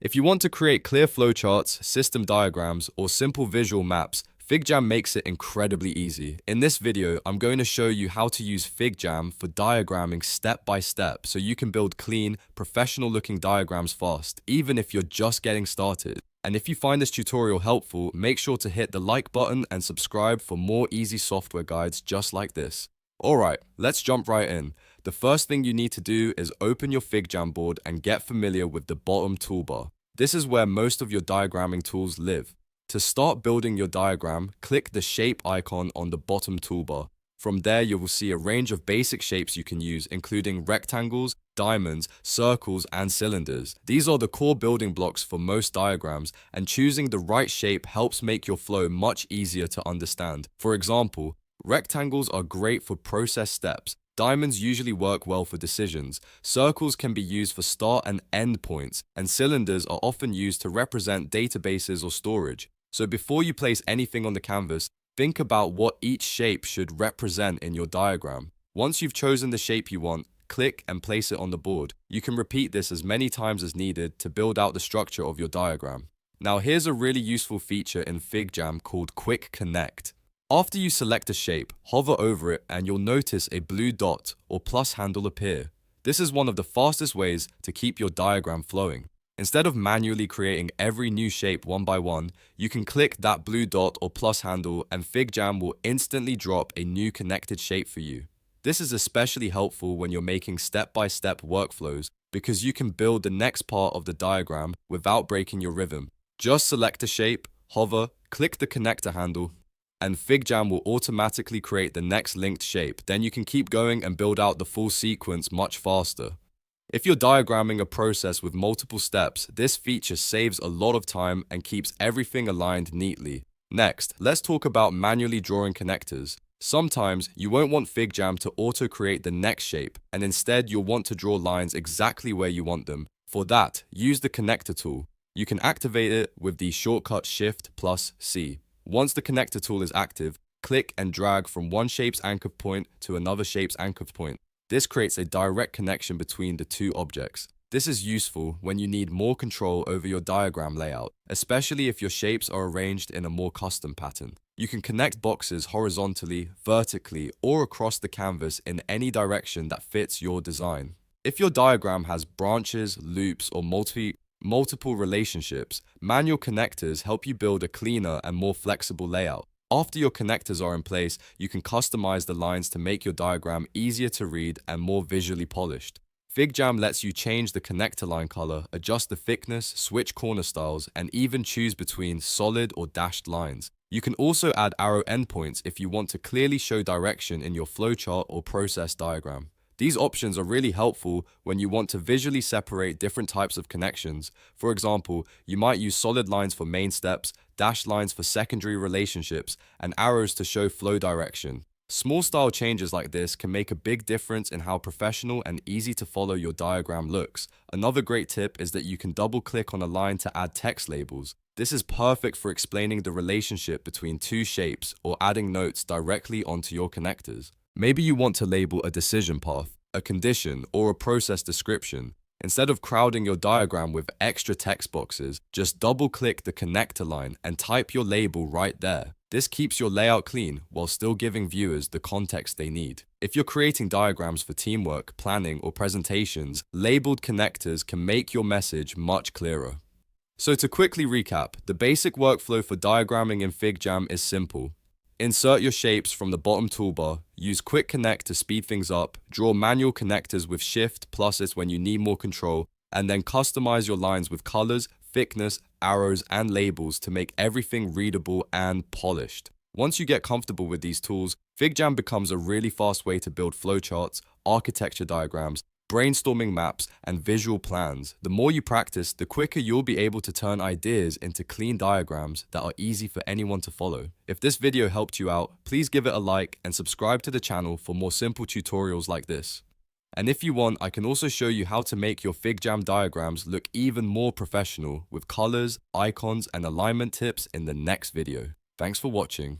If you want to create clear flowcharts, system diagrams, or simple visual maps, FigJam makes it incredibly easy. In this video, I'm going to show you how to use FigJam for diagramming step by step so you can build clean, professional-looking diagrams fast, even if you're just getting started. And if you find this tutorial helpful, make sure to hit the like button and subscribe for more easy software guides just like this. Alright, let's jump right in. The first thing you need to do is open your FigJam board and get familiar with the bottom toolbar. This is where most of your diagramming tools live. To start building your diagram, click the shape icon on the bottom toolbar. From there, you will see a range of basic shapes you can use, including rectangles, diamonds, circles, and cylinders. These are the core building blocks for most diagrams, and choosing the right shape helps make your flow much easier to understand. For example, rectangles are great for process steps. Diamonds usually work well for decisions. Circles can be used for start and end points, and cylinders are often used to represent databases or storage. So before you place anything on the canvas, think about what each shape should represent in your diagram. Once you've chosen the shape you want, click and place it on the board. You can repeat this as many times as needed to build out the structure of your diagram. Now here's a really useful feature in FigJam called Quick Connect. After you select a shape, hover over it and you'll notice a blue dot or plus handle appear. This is one of the fastest ways to keep your diagram flowing. Instead of manually creating every new shape one by one, you can click that blue dot or plus handle and FigJam will instantly drop a new connected shape for you. This is especially helpful when you're making step-by-step workflows because you can build the next part of the diagram without breaking your rhythm. Just select a shape, hover, click the connector handle, and FigJam will automatically create the next linked shape. Then you can keep going and build out the full sequence much faster. If you're diagramming a process with multiple steps, this feature saves a lot of time and keeps everything aligned neatly. Next, let's talk about manually drawing connectors. Sometimes you won't want FigJam to auto-create the next shape, and instead you'll want to draw lines exactly where you want them. For that, use the connector tool. You can activate it with the shortcut Shift+C. Once the connector tool is active, click and drag from one shape's anchor point to another shape's anchor point. This creates a direct connection between the two objects. This is useful when you need more control over your diagram layout, especially if your shapes are arranged in a more custom pattern. You can connect boxes horizontally, vertically, or across the canvas in any direction that fits your design. If your diagram has branches, loops, or multiple relationships, manual connectors help you build a cleaner and more flexible layout. After your connectors are in place, you can customize the lines to make your diagram easier to read and more visually polished. FigJam lets you change the connector line color, adjust the thickness, switch corner styles, and even choose between solid or dashed lines. You can also add arrow endpoints if you want to clearly show direction in your flowchart or process diagram. These options are really helpful when you want to visually separate different types of connections. For example, you might use solid lines for main steps, dashed lines for secondary relationships, and arrows to show flow direction. Small style changes like this can make a big difference in how professional and easy to follow your diagram looks. Another great tip is that you can double-click on a line to add text labels. This is perfect for explaining the relationship between two shapes or adding notes directly onto your connectors. Maybe you want to label a decision path, a condition, or a process description. Instead of crowding your diagram with extra text boxes, just double-click the connector line and type your label right there. This keeps your layout clean while still giving viewers the context they need. If you're creating diagrams for teamwork, planning, or presentations, labeled connectors can make your message much clearer. So to quickly recap, the basic workflow for diagramming in FigJam is simple. Insert your shapes from the bottom toolbar, use Quick Connect to speed things up, draw manual connectors with Shift+S when you need more control, and then customize your lines with colors, thickness, arrows, and labels to make everything readable and polished. Once you get comfortable with these tools, FigJam becomes a really fast way to build flowcharts, architecture diagrams, brainstorming maps, and visual plans. The more you practice, the quicker you'll be able to turn ideas into clean diagrams that are easy for anyone to follow. If this video helped you out, please give it a like and subscribe to the channel for more simple tutorials like this. And if you want, I can also show you how to make your FigJam diagrams look even more professional with colors, icons, and alignment tips in the next video. Thanks for watching.